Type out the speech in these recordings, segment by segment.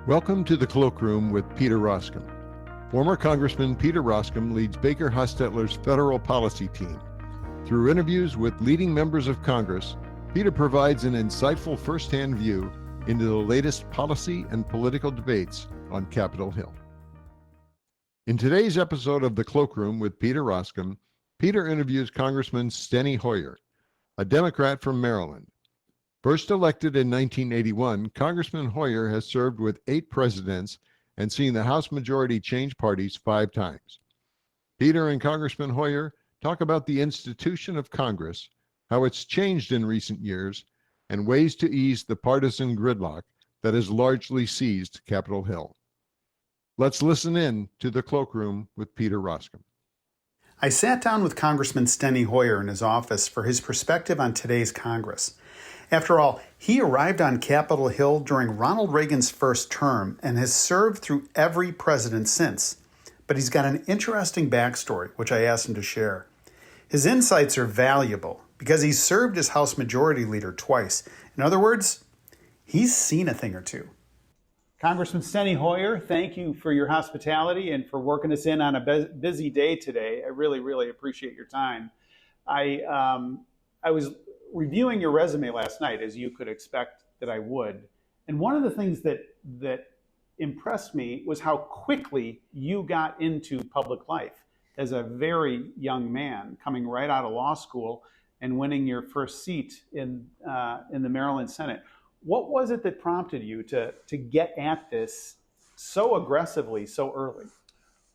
Welcome to the Cloakroom with Peter Roskam. Former Congressman Peter Roskam leads Baker Hostetler's federal policy team. Through interviews with leading members of Congress, Peter provides an insightful first-hand view into the latest policy and political debates on Capitol Hill. In today's episode of the Cloakroom with Peter Roskam, Peter interviews Congressman Steny Hoyer, a Democrat from Maryland. First elected in 1981, Congressman Hoyer has served with 8 presidents and seen the House majority change parties 5 times. Peter and Congressman Hoyer talk about the institution of Congress, how it's changed in recent years, and ways to ease the partisan gridlock that has largely seized Capitol Hill. Let's listen in to the Cloakroom with Peter Roskam. I sat down with Congressman Steny Hoyer in his office for his perspective on today's Congress. After all, he arrived on Capitol Hill during Ronald Reagan's first term and has served through every president since. But he's got an interesting backstory, which I asked him to share. His insights are valuable because he's served as House Majority Leader twice. In other words, he's seen a thing or two. Congressman Steny Hoyer, thank you for your hospitality and for working us in on a busy day today. I really appreciate your time. I was reviewing your resume last night, as you could expect that I would. And one of the things that impressed me was how quickly you got into public life as a very young man, coming right out of law school and winning your first seat in the Maryland Senate. What was it that prompted you to get at this so aggressively, so early?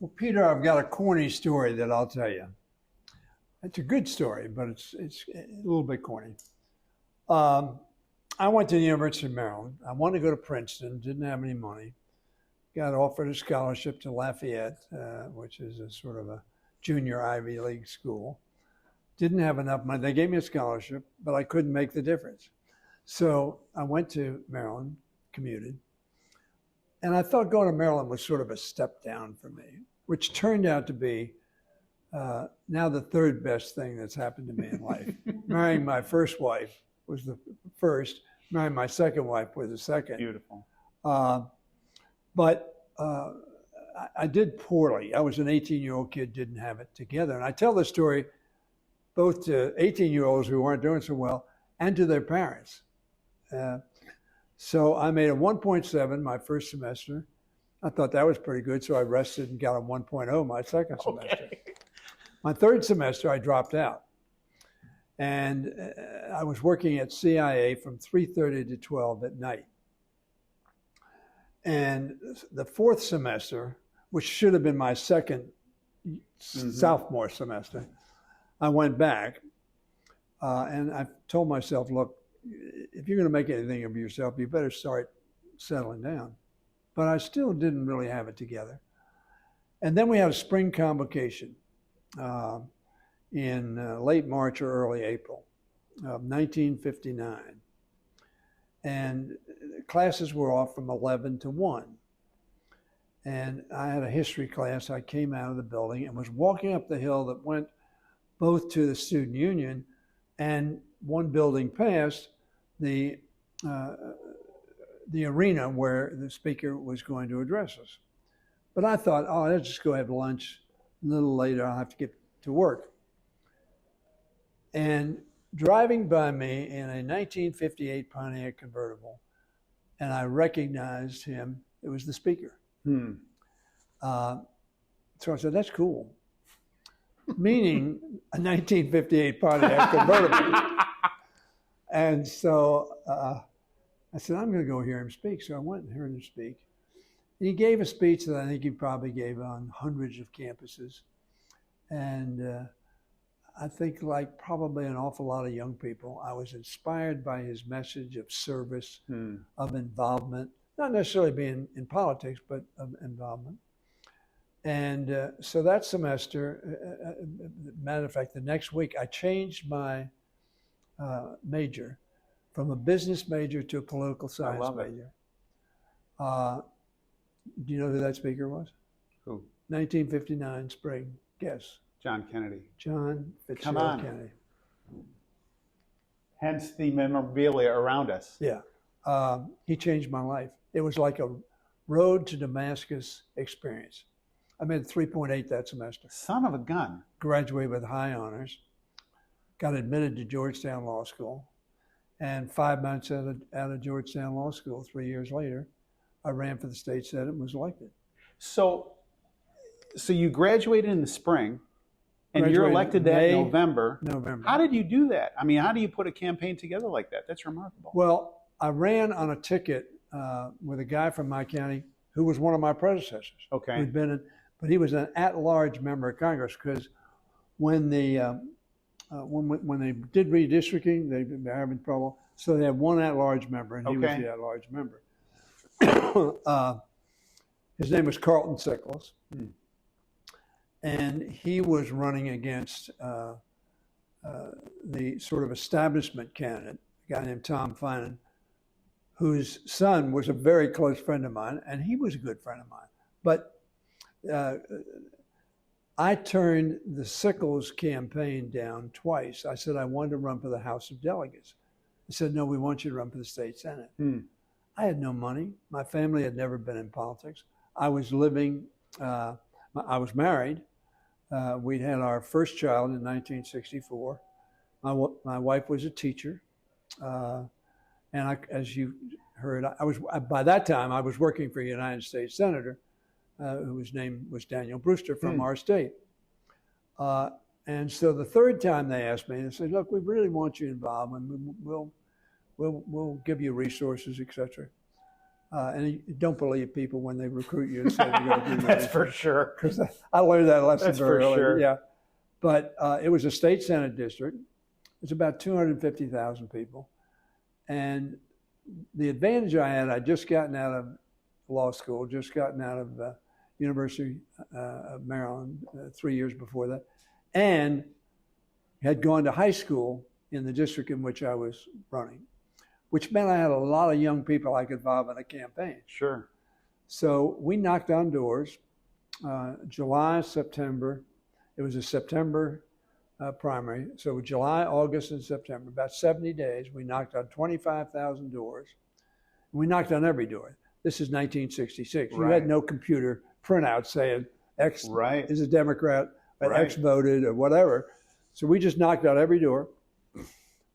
Well, Peter, I've got a corny story that I'll tell you. It's a good story, but it's a little bit corny. I went to the University of Maryland. I wanted to go to Princeton, didn't have any money. Got offered a scholarship to Lafayette, which is a sort of a junior Ivy League school. Didn't have enough money. They gave me a scholarship, but I couldn't make the difference. So I went to Maryland, commuted, and I thought going to Maryland was sort of a step down for me, which turned out to be now the third best thing that's happened to me in life. Marrying my first wife was the first. Marrying my second wife was the second. Beautiful. But I did poorly. I was an 18-year-old kid, didn't have it together. And I tell this story both to 18-year-olds who weren't doing so well and to their parents. So I made a 1.7 my first semester. I thought that was pretty good, so I rested and got a 1.0 my second semester. My third semester, I dropped out. And I was working at CIA from 3:30 to 12 at night. And the fourth semester, which should have been my second sophomore semester, I went back and I told myself, look, if you're going to make anything of yourself, you better start settling down. But I still didn't really have it together. And then we had a spring convocation in late March or early April of 1959. And classes were off from 11 to 1. And I had a history class. I came out of the building and was walking up the hill that went both to the student union and one building past the arena where the speaker was going to address us. But I thought, oh, I'll just go have lunch. A little later, I'll have to get to work. And driving by me in a 1958 Pontiac convertible, and I recognized him. It was the speaker. So I said, that's cool. Meaning a 1958 Pontiac convertible. And so I said, I'm going to go hear him speak. So I went and heard him speak. And he gave a speech that I think he probably gave on hundreds of campuses. And I think, like probably an awful lot of young people, I was inspired by his message of service, of involvement, not necessarily being in politics, but of involvement. And so that semester, matter of fact, the next week, I changed my major from a business major to a political science major. Do you know who that speaker was? Who? 1959 spring. Guess. John Kennedy. John Fitzgerald Kennedy. Hence the memorabilia around us. Yeah. He changed my life. It was like a Road to Damascus experience. I made 3.8 that semester. Son of a gun. Graduated with high honors. Got admitted to Georgetown Law School. And 5 months out of Georgetown Law School, 3 years later, I ran for the state senate and was elected. So you graduated in the spring, and you're elected that November. How did you do that? I mean, how do you put a campaign together like that? That's remarkable. Well, I ran on a ticket with a guy from my county who was one of my predecessors. Okay. Who'd been but he was an at-large member of Congress, because when they did redistricting, they were having trouble. So they had one at-large member, and he was the at-large member. His name was Carlton Sickles. And he was running against the sort of establishment candidate, a guy named Tom Finan, whose son was a very close friend of mine, and he was a good friend of mine. But I turned the Sickles campaign down twice. I said I wanted to run for the House of Delegates. He said, no, we want you to run for the state senate. I had no money. My family had never been in politics. I was living, I was married. We'd had our first child in 1964. My wife was a teacher. And as you heard, by that time, I was working for a United States Senator whose name was Daniel Brewster from our state. And so the third time they asked me, they said, look, we really want you involved, and we'll give you resources, etc. And you don't believe people when they recruit you and say you're going to do that. That's for sure. Because I learned that lesson very early. Sure. Yeah. But it was a state senate district. It's about 250,000 people. And the advantage I had, I'd just gotten out of law school, just gotten out of University of Maryland 3 years before that, and had gone to high school in the district in which I was running, which meant I had a lot of young people I could involve in a campaign. Sure. So we knocked on doors, July, September. It was a September primary. So July, August, and September, about 70 days, we knocked on 25,000 doors. We knocked on every door. This is 1966. You had no computer printout saying X is a Democrat, or X voted, or whatever. So we just knocked on every door.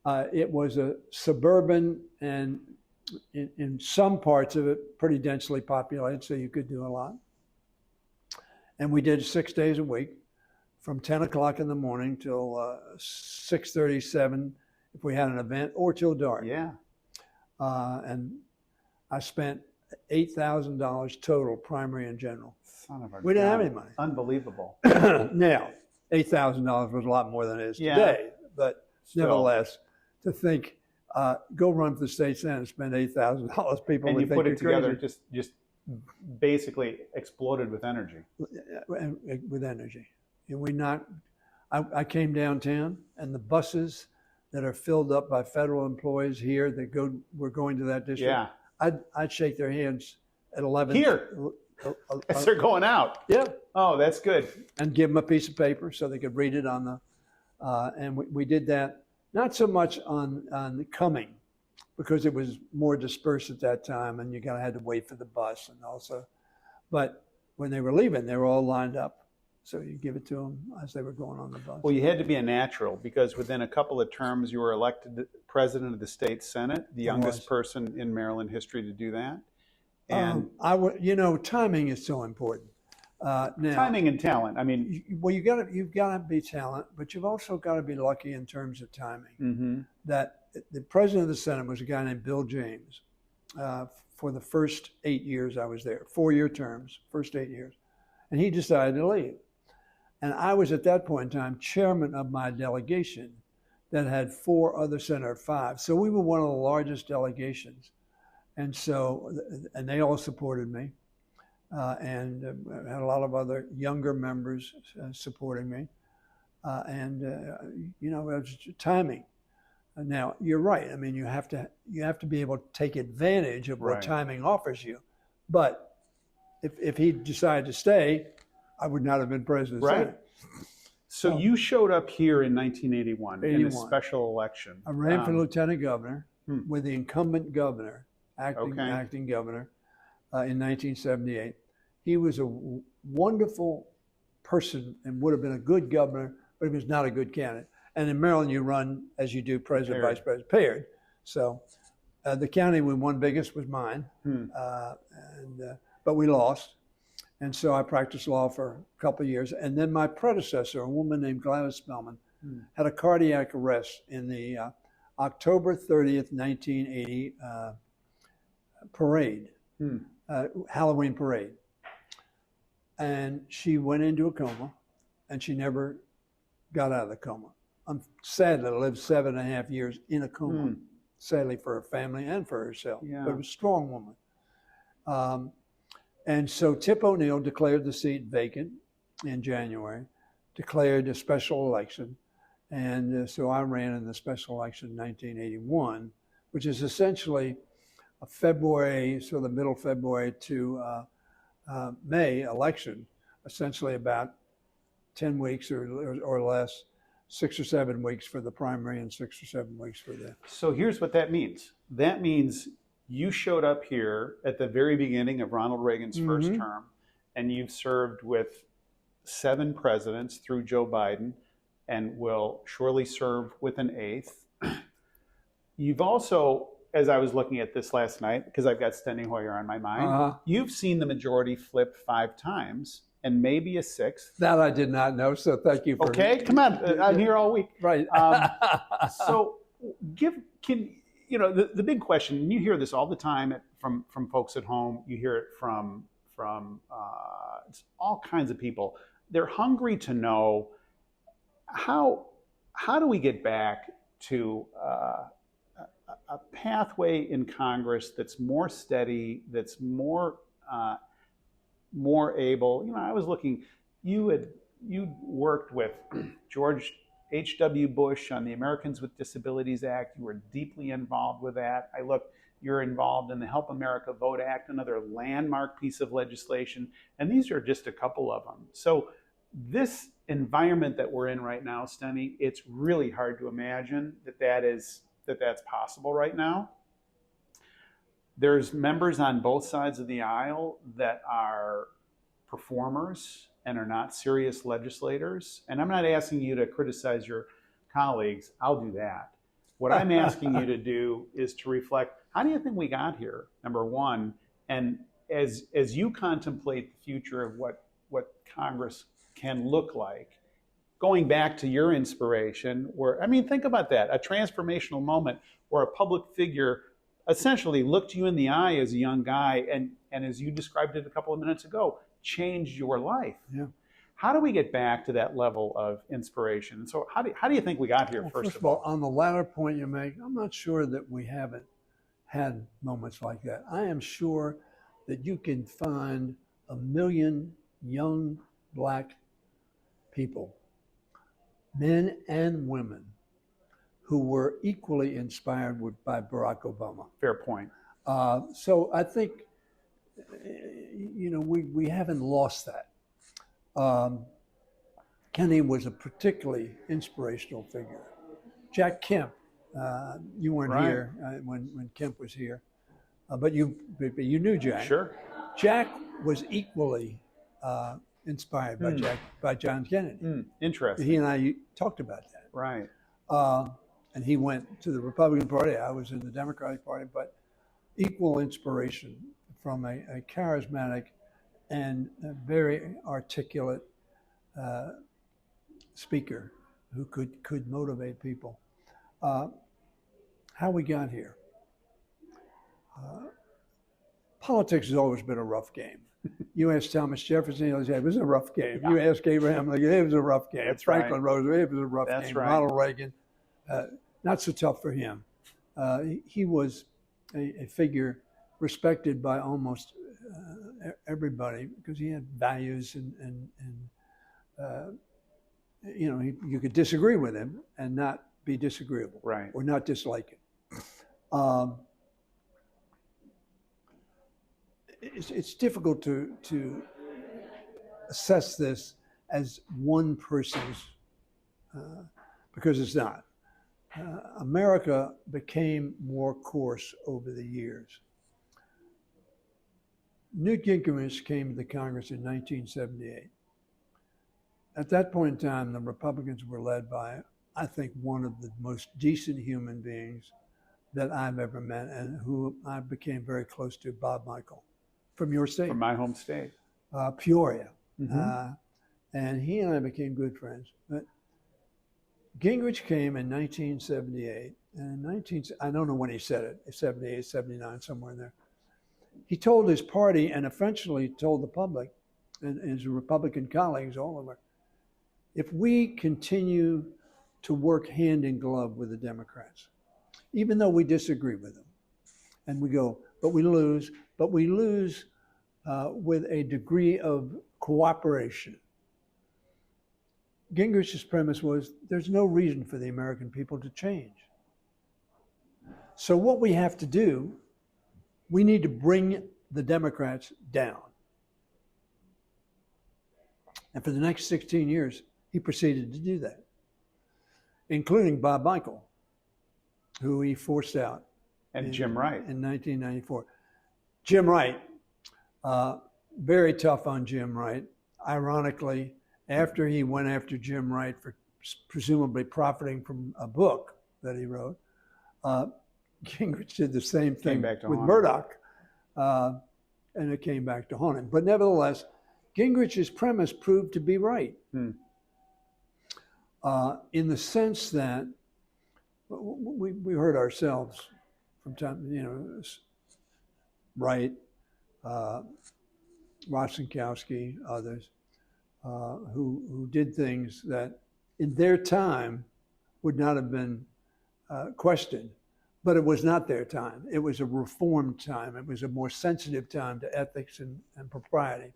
It was a suburban, and in some parts of it, pretty densely populated, so you could do a lot. And we did 6 days a week, from 10 o'clock in the morning till 6:30, 7, if we had an event, or till dark. Yeah. And I spent $8,000 total, primary and general. Son of a We didn't have any money. Unbelievable. Now, $8,000 was a lot more than it is today, but nevertheless, to think, go run for the state senate and spend $8,000, people and would you think put it you're together, crazy. just basically exploded with energy. With energy. And I came downtown, and the buses that are filled up by federal employees here that were going to that district, I'd shake their hands at 11. Here, as they're going out. Yeah. Oh, that's good. And give them a piece of paper so they could read it on the, and we did that, not so much on the coming, because it was more dispersed at that time, and you kind of had to wait for the bus, and also, but when they were leaving, they were all lined up. So you give it to them as they were going on the bus. Well, you had to be a natural, because within a couple of terms, you were elected president of the state senate, the youngest person in Maryland history to do that. And timing is so important. Now, timing and talent. I mean, you've got to be talent, but you've also got to be lucky in terms of timing. That the president of the Senate was a guy named Bill James. For the first 8 years I was there, 4-year terms, first 8 years, and he decided to leave. And I was at that point in time chairman of my delegation that had 4 other senators, 5. So we were one of the largest delegations. And so, and they all supported me. And had a lot of other younger members supporting me. It was timing. Now, you're right. I mean, you have to be able to take advantage of what timing offers you. But if he decided to stay, I would not have been president. Right. So you showed up here in 1981 in a special election. I ran for lieutenant governor with the incumbent governor, acting governor, in 1978. He was a wonderful person and would have been a good governor, but he was not a good candidate. And in Maryland, you run, as you do, president, vice president, paired. So the county we won biggest was mine, but we lost. And so I practiced law for a couple of years. And then my predecessor, a woman named Gladys Spellman, had a cardiac arrest in the October 30th, 1980 parade, Halloween parade. And she went into a coma, and she never got out of the coma. I'm sad that I lived 7.5 years in a coma, sadly for her family and for herself, but it was a strong woman. And so Tip O'Neill declared the seat vacant in January, declared a special election. And so I ran in the special election in 1981, which is essentially a February, so the middle of February to May election, essentially about 10 weeks or less, 6 or 7 weeks for the primary and 6 or 7 weeks for the... So here's what that means. That means you showed up here at the very beginning of Ronald Reagan's first term, and you've served with 7 presidents through Joe Biden, and will surely serve with an 8th. You've also, as I was looking at this last night, because I've got Steny Hoyer on my mind, you've seen the majority flip 5 times, and maybe a 6th. That I did not know, so thank you for... Okay, come on, I'm here all week. Right. So the big question, and you hear this all the time from folks at home, you hear it from all kinds of people. They're hungry to know how do we get back to a pathway in Congress that's more steady, that's more able. I was looking. You worked with George H.W. Bush on the Americans with Disabilities Act. You were deeply involved with that. You're involved in the Help America Vote Act, another landmark piece of legislation, and these are just a couple of them. So this environment that we're in right now, Steny, it's really hard to imagine that's possible right now. There's members on both sides of the aisle that are performers and are not serious legislators. And I'm not asking you to criticize your colleagues. I'll do that. What I'm asking you to do is to reflect, how do you think we got here, number one? And as you contemplate the future of what Congress can look like, going back to your inspiration, think about that, a transformational moment where a public figure essentially looked you in the eye as a young guy and as you described it a couple of minutes ago, changed your life. Yeah. How do we get back to that level of inspiration? So how do you think we got here, first of all? On the latter point you make, I'm not sure that we haven't had moments like that. I am sure that you can find 1 million young Black people, men and women, who were equally inspired by Barack Obama. Fair point. So I think, we haven't lost that. Kenny was a particularly inspirational figure. Jack Kemp, you weren't here when Kemp was here, but you knew Jack. Sure. Jack was equally inspired by John Kennedy. Interesting. He and I talked about that. Right. And he went to the Republican Party. I was in the Democratic Party, but equal inspiration from a charismatic and a very articulate speaker who could motivate people. How we got here. Politics has always been a rough game. You ask Thomas Jefferson, he'll say it was a rough game. Yeah. You ask Abraham Lincoln, it was a rough game. That's Franklin right. Roosevelt, it was a rough That's game. right. Ronald Reagan, not so tough for him. He was a figure respected by almost everybody because he had values and you could disagree with him and not be disagreeable, right, or not dislike him. It's difficult to assess this as one person's, because it's not. America became more coarse over the years. Newt Gingrich came to the Congress in 1978. At that point in time, the Republicans were led by, I think, one of the most decent human beings that I've ever met, and who I became very close to, Bob Michael, from your state. From my home state. Peoria. Mm-hmm. And he and I became good friends. But Gingrich came in 1978, and I don't know when he said it, 78, 79, somewhere in there. He told his party, and eventually told the public and his Republican colleagues, all of them, if we continue to work hand in glove with the Democrats, even though we disagree with them, and we go, but we lose with a degree of cooperation. Gingrich's premise was there's no reason for the American people to change. So what we have to do, we need to bring the Democrats down. And for the next 16 years, he proceeded to do that, including Bob Michael, who he forced out. And Jim Wright. In 1994. Jim Wright, very tough on Jim Wright. Ironically, after he went after Jim Wright for presumably profiting from a book that he wrote, Gingrich did the same thing with Murdoch, and it came back to haunt him. But nevertheless, Gingrich's premise proved to be right, in the sense that we heard ourselves from time, Wright, Roskam, others, who did things that in their time would not have been questioned. But it was not their time. It was a reformed time. It was a more sensitive time to ethics and propriety.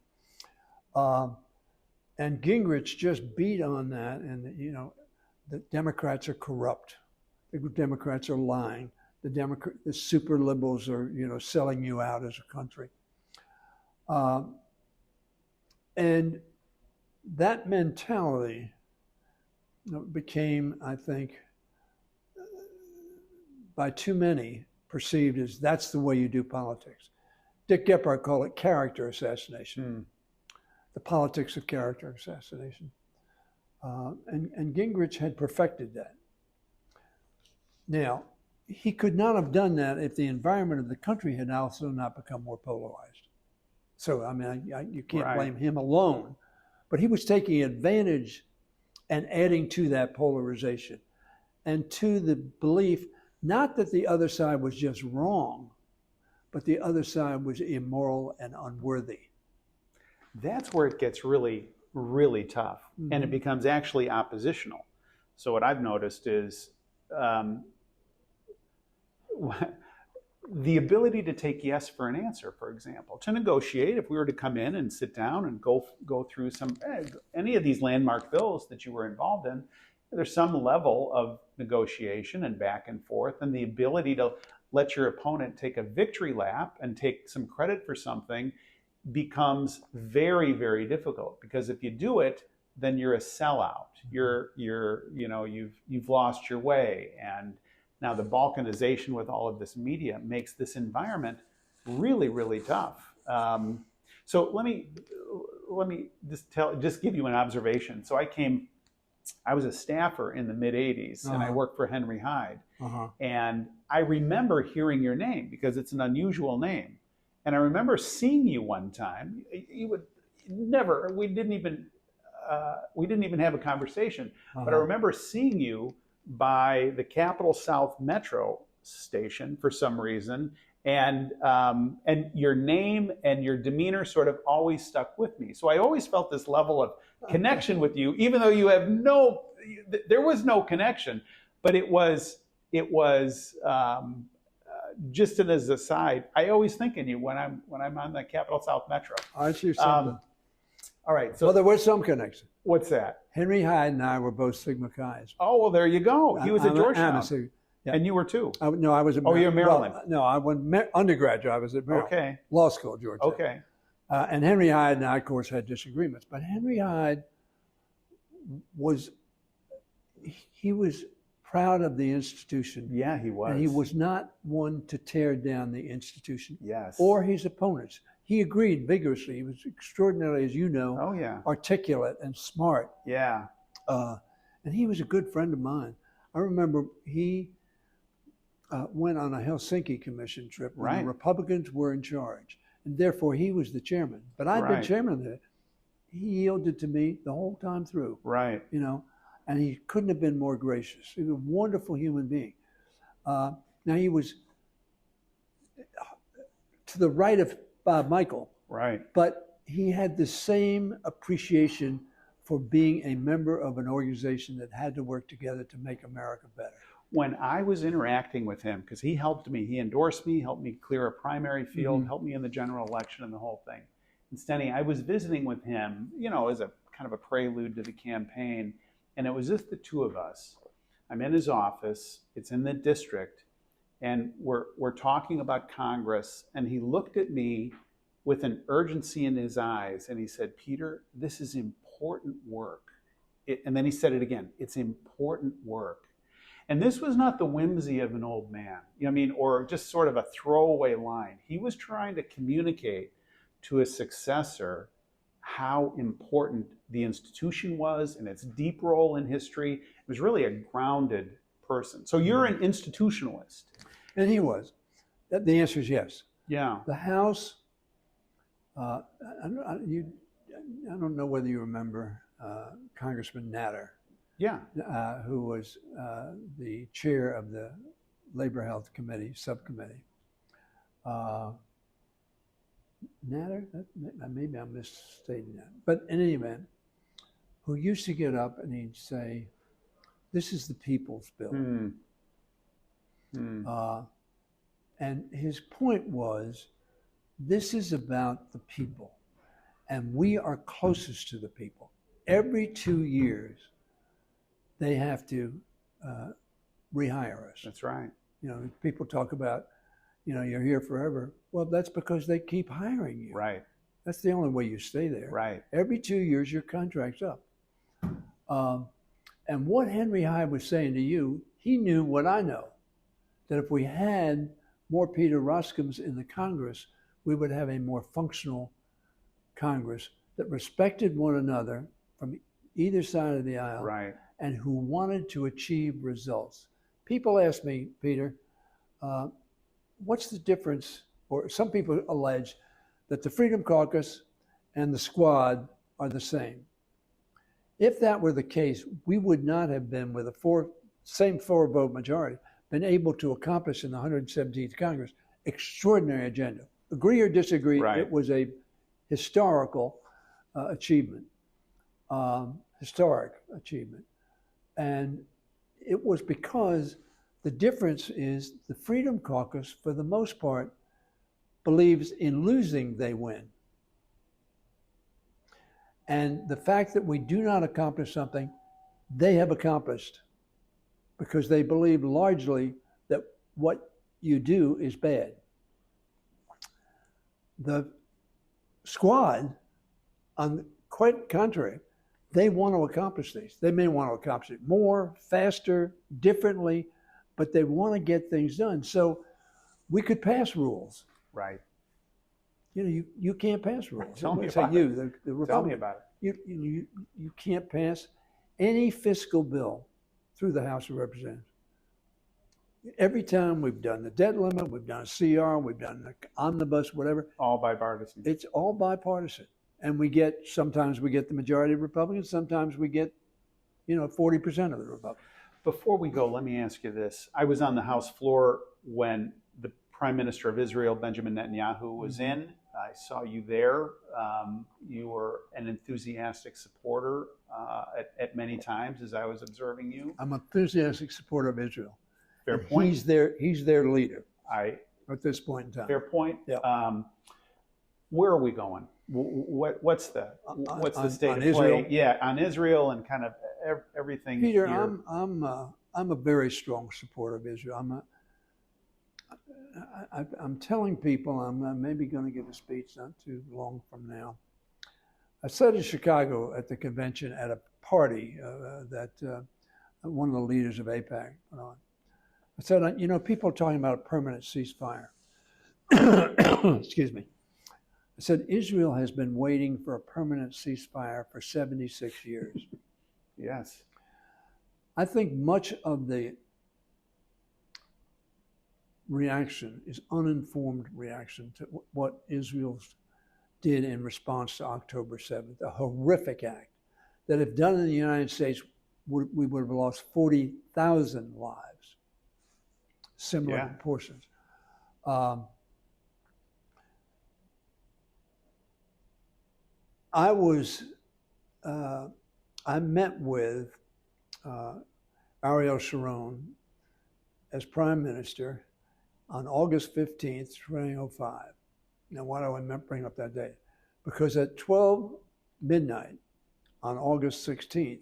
And Gingrich just beat on that, and the Democrats are corrupt. The Democrats are lying. The super liberals are selling you out as a country. And that mentality became, I think, by too many perceived as that's the way you do politics. Dick Gephardt called it character assassination, the politics of character assassination. And Gingrich had perfected that. Now, he could not have done that if the environment of the country had also not become more polarized. So, I mean, you can't blame him alone, but he was taking advantage and adding to that polarization and to the belief, not that the other side was just wrong, but the other side was immoral and unworthy. That's where it gets really, really tough, and it becomes actually oppositional. So what I've noticed is the ability to take yes for an answer, for example, to negotiate. If we were to come in and sit down and go through any of these landmark bills that you were involved in, there's some level of negotiation and back and forth, and the ability to let your opponent take a victory lap and take some credit for something becomes very, very difficult, because if you do it, then you're a sellout. You've lost your way. And now the balkanization with all of this media makes this environment really, really tough. So let me just give you an observation. So I was a staffer in the mid-'80s, and I worked for Henry Hyde. And I remember hearing your name because it's an unusual name. And I remember seeing you one time. We didn't even have a conversation, but I remember seeing you by the Capital South Metro station for some reason. And your name and your demeanor sort of always stuck with me. So I always felt this level of connection with you, even though there was no connection, but it was just as a side. I always think of you when I'm on the Capital South Metro. I see something. All right. So there was some connection. What's that? Henry Hyde and I were both Sigma Chi's. Oh, well, there you go. He was at Georgetown. Yeah. And you were too? No, I was at Maryland. Oh, you're at Maryland. Well, no, I went undergraduate. I was at Maryland. Okay. Law school, Georgetown. Okay. And Henry Hyde and I, of course, had disagreements. But Henry Hyde was proud of the institution. Yeah, he was. And he was not one to tear down the institution. Yes. Or his opponents. he agreed vigorously. He was extraordinarily, as you know, Oh, yeah. articulate and smart. Yeah. And he was a good friend of mine. I remember he went on a Helsinki Commission trip when the Republicans were in charge, and therefore he was the chairman. But I'd been chairman of it. He yielded to me the whole time through. Right. You know, and he couldn't have been more gracious. He was a wonderful human being. Now he was to the right of Bob Michael. Right. But he had the same appreciation for being a member of an organization that had to work together to make America better. When I was interacting with him, because he helped me, he endorsed me, helped me clear a primary field, helped me in the general election and the whole thing. And Steny, I was visiting with him, you know, as a kind of a prelude to the campaign, and it was just the two of us. I'm in his office, it's in the district, and we're talking about Congress, and he looked at me with an urgency in his eyes, and he said, "Peter, this is important work." And then he said it again, "It's important work." And this was not the whimsy of an old man, you know what I mean, or just sort of a throwaway line. He was trying to communicate to his successor how important the institution was and its deep role in history. It was really a grounded person. So you're an institutionalist. And he was. The answer is yes. Yeah. The House, I don't know whether you remember Congressman Natter. Yeah. Who was the chair of the Labor Health Committee, subcommittee. Natter, maybe I'm misstating that. But in any event, who used to get up and he'd say, "This is the people's bill." And his point was, this is about the people, and we are closest to the people. Every 2 years, they have to rehire us. That's right. You know, people talk about, you know, you're here forever. Well, that's because they keep hiring you. Right. That's the only way you stay there. Right. Every 2 years, your contract's up. And what Henry Hyde was saying to you, he knew what I know, that if we had more Peter Roskams in the Congress, we would have a more functional Congress that respected one another from either side of the aisle. Right. And who wanted to achieve results. People ask me, Peter, what's the difference, or some people allege that the Freedom Caucus and the Squad are the same. If that were the case, we would not have been, with a same four-vote majority, been able to accomplish in the 117th Congress extraordinary agenda. Agree or disagree, it was a historical achievement, historic achievement. And it was because the difference is the Freedom Caucus, for the most part, believes in losing, they win. And the fact that we do not accomplish something, they have accomplished, because they believe largely that what you do is bad. The Squad, on the quite contrary, they want to accomplish these. They may want to accomplish it more, faster, differently, but they want to get things done. So we could pass rules. Right. You know, you can't pass rules. Tell me about it. The Republican, Tell me about it. You can't pass any fiscal bill through the House of Representatives. Every time we've done the debt limit, we've done a CR, we've done the omnibus, whatever. All bipartisan. It's all bipartisan. And sometimes we get the majority of Republicans, sometimes we get, 40% of the Republicans. Before we go, let me ask you this. I was on the House floor when the Prime Minister of Israel, Benjamin Netanyahu, was in. I saw you there. You were an enthusiastic supporter at many times as I was observing you. I'm an enthusiastic supporter of Israel. Fair point. He's their leader at this point in time. Fair point. Yeah. Where are we going? What's the state of Israel? play? Yeah, on Israel and kind of everything. Peter, here. I'm a very strong supporter of Israel. I'm telling people, I'm maybe going to give a speech not too long from now. I said in Chicago at the convention at a party that one of the leaders of AIPAC put on. I said, people are talking about a permanent ceasefire. Excuse me. I said, Israel has been waiting for a permanent ceasefire for 76 years. Yes. I think much of the reaction is uninformed reaction to what Israel did in response to October 7th, a horrific act that if done in the United States, we would have lost 40,000 lives, similar proportions. I met with Ariel Sharon as Prime Minister on August 15th, 2005. Now, why do I bring up that date? Because at 12 midnight on August 16th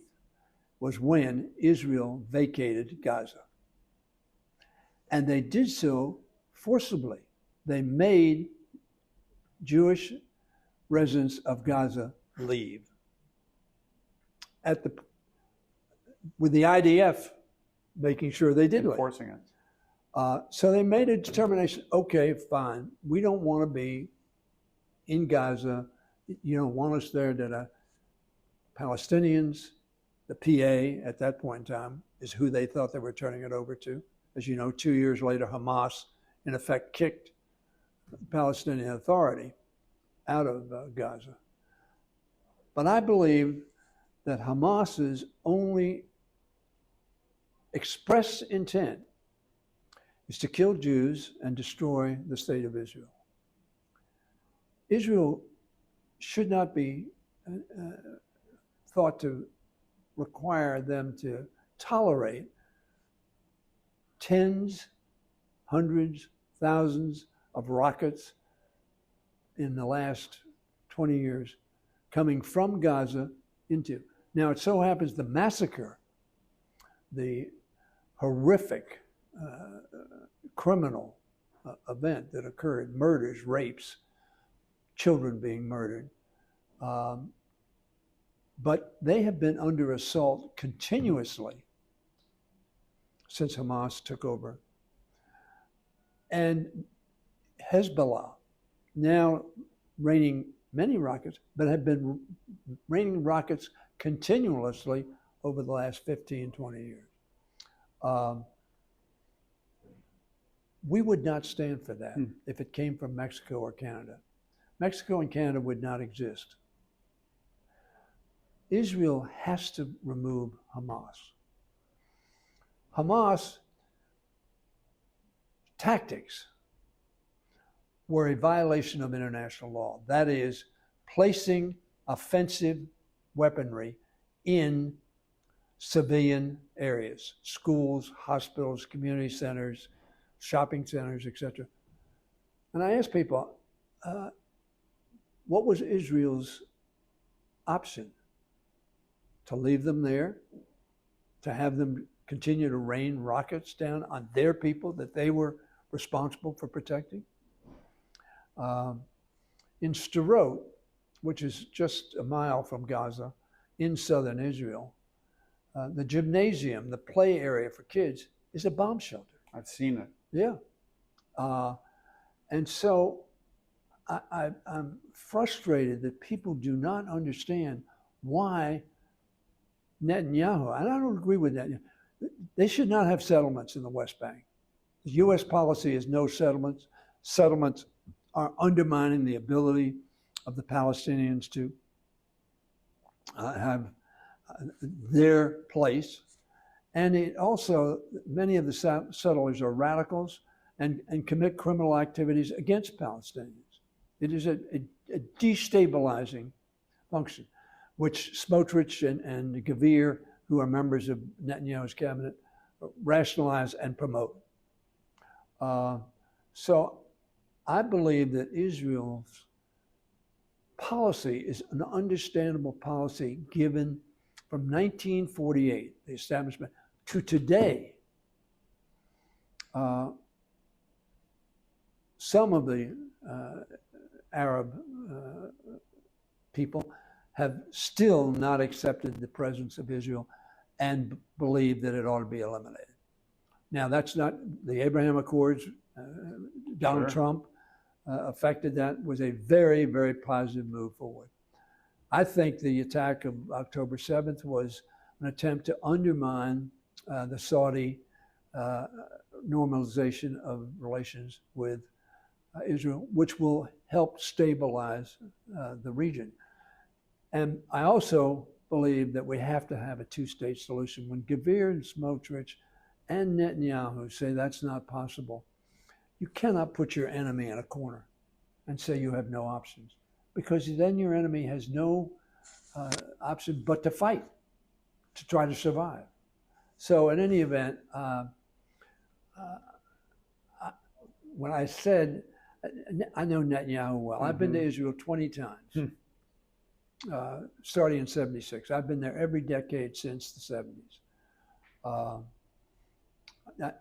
was when Israel vacated Gaza. And they did so forcibly. They made Jewish residents of Gaza leave. With the IDF making sure they did enforcing leave. it. So they made a determination, okay, fine, we don't want to be in Gaza. You don't want us there. Palestinians, the PA at that point in time is who they thought they were turning it over to. As you know, 2 years later, Hamas, in effect, kicked the Palestinian Authority out of Gaza. But I believe that Hamas's only express intent is to kill Jews and destroy the state of Israel. Israel should not be thought to require them to tolerate tens, hundreds, thousands of rockets in the last 20 years coming from Gaza into. Now, it so happens the massacre, the horrific criminal event that occurred, murders, rapes, children being murdered, but they have been under assault continuously since Hamas took over. And Hezbollah, now raining many rockets, but have been raining rockets continuously over the last 15, 20 years. We would not stand for that if it came from Mexico or Canada. Mexico and Canada would not exist. Israel has to remove Hamas. Hamas tactics were a violation of international law. That is, placing offensive weaponry in civilian areas, schools, hospitals, community centers, shopping centers, etc. And I asked people, what was Israel's option? To leave them there? To have them continue to rain rockets down on their people that they were responsible for protecting? In Sderot, which is just a mile from Gaza, in southern Israel, the gymnasium, the play area for kids, is a bomb shelter. I've seen it. Yeah. And so I'm frustrated that people do not understand why Netanyahu, and I don't agree with Netanyahu, they should not have settlements in the West Bank. The U.S. policy is no settlements. Settlements are undermining the ability of the Palestinians to have their place. And it also, many of the settlers are radicals and commit criminal activities against Palestinians. It is a destabilizing function, which Smotrich and Gavir, who are members of Netanyahu's cabinet, rationalize and promote. So I believe that Israel's policy is an understandable policy given from 1948, the establishment, to today. Some of the Arab people have still not accepted the presence of Israel and believe that it ought to be eliminated. Now, that's not the Abraham Accords. Donald Trump affected that was a very, very positive move forward. I think the attack of October 7th was an attempt to undermine the Saudi normalization of relations with Israel, which will help stabilize the region. And I also believe that we have to have a two-state solution. When Gvir and Smotrich and Netanyahu say that's not possible, you cannot put your enemy in a corner and say you have no options, because then your enemy has no option but to fight, to try to survive. So in any event, when I said, I know Netanyahu well. I've been to Israel 20 times, starting in '76. I've been there every decade since the '70s.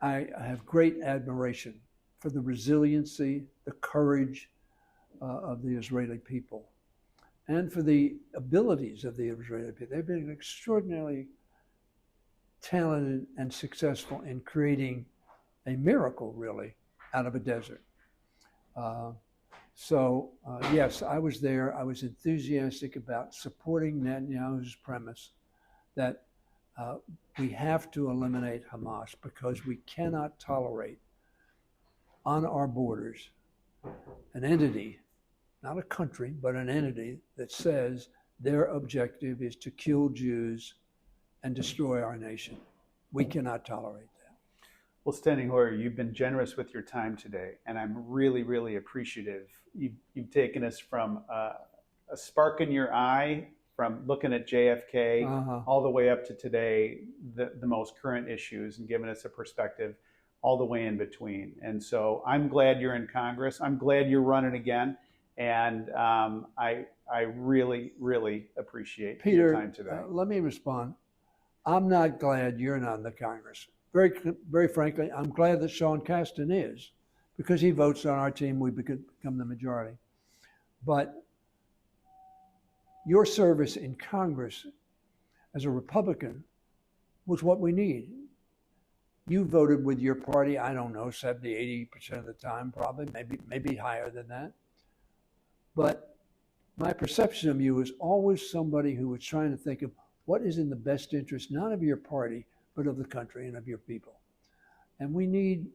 I have great admiration for the resiliency, the courage of the Israeli people, and for the abilities of the Israeli people. They've been extraordinarily talented and successful in creating a miracle, really, out of a desert. Yes, I was there. I was enthusiastic about supporting Netanyahu's premise that we have to eliminate Hamas, because we cannot tolerate on our borders an entity, not a country, but an entity that says their objective is to kill Jews and destroy our nation. We cannot tolerate that. Well, Steny Hoyer, you've been generous with your time today, and I'm really, really appreciative. You've taken us from a spark in your eye, from looking at JFK all the way up to today, the most current issues, and given us a perspective all the way in between. And so I'm glad you're in Congress. I'm glad you're running again. And I really, really appreciate your time today. Peter, let me respond. I'm not glad you're not in the Congress. Very, very frankly, I'm glad that Sean Casten is, because he votes on our team, we become the majority. But your service in Congress as a Republican was what we need. You voted with your party, I don't know, 70, 80% of the time, probably, maybe higher than that. But my perception of you was always somebody who was trying to think of what is in the best interest, not of your party, but of the country and of your people. And we need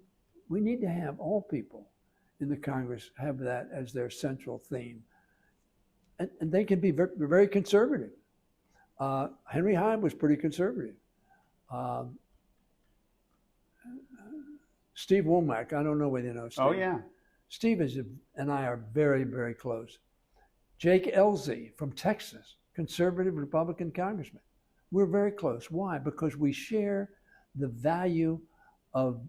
to have all people in the Congress have that as their central theme. And they can be very, very conservative. Henry Hyde was pretty conservative. Steve Womack, I don't know whether you know Steve. Oh, yeah. Steve and I are very, very close. Jake Elzy from Texas, conservative Republican congressman. We're very close. Why? Because we share the value of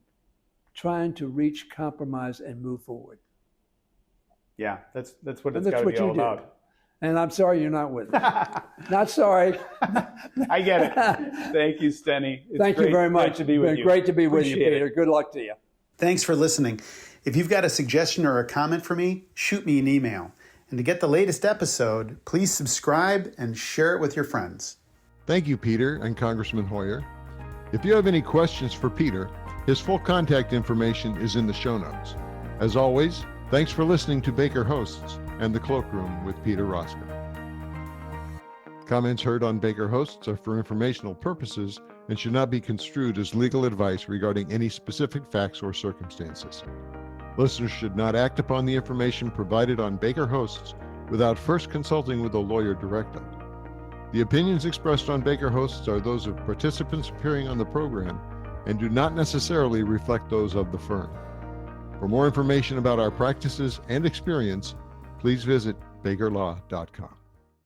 trying to reach compromise and move forward. Yeah, that's what it's got to be all about. And I'm sorry you're not with us. Not sorry. I get it. Thank you, Steny. Thank you very much. Great to be with you. Great to be with you, Peter. It. Good luck to you. Thanks for listening. If you've got a suggestion or a comment for me, shoot me an email. And to get the latest episode, please subscribe and share it with your friends. Thank you, Peter and Congressman Hoyer. If you have any questions for Peter, his full contact information is in the show notes. As always, thanks for listening to Baker Hosts and the Cloakroom with Peter Roskam. Comments heard on Baker Hosts are for informational purposes and should not be construed as legal advice regarding any specific facts or circumstances. Listeners should not act upon the information provided on Baker Hosts without first consulting with a lawyer directly. The opinions expressed on Baker Hosts are those of participants appearing on the program and do not necessarily reflect those of the firm. For more information about our practices and experience, please visit bakerlaw.com.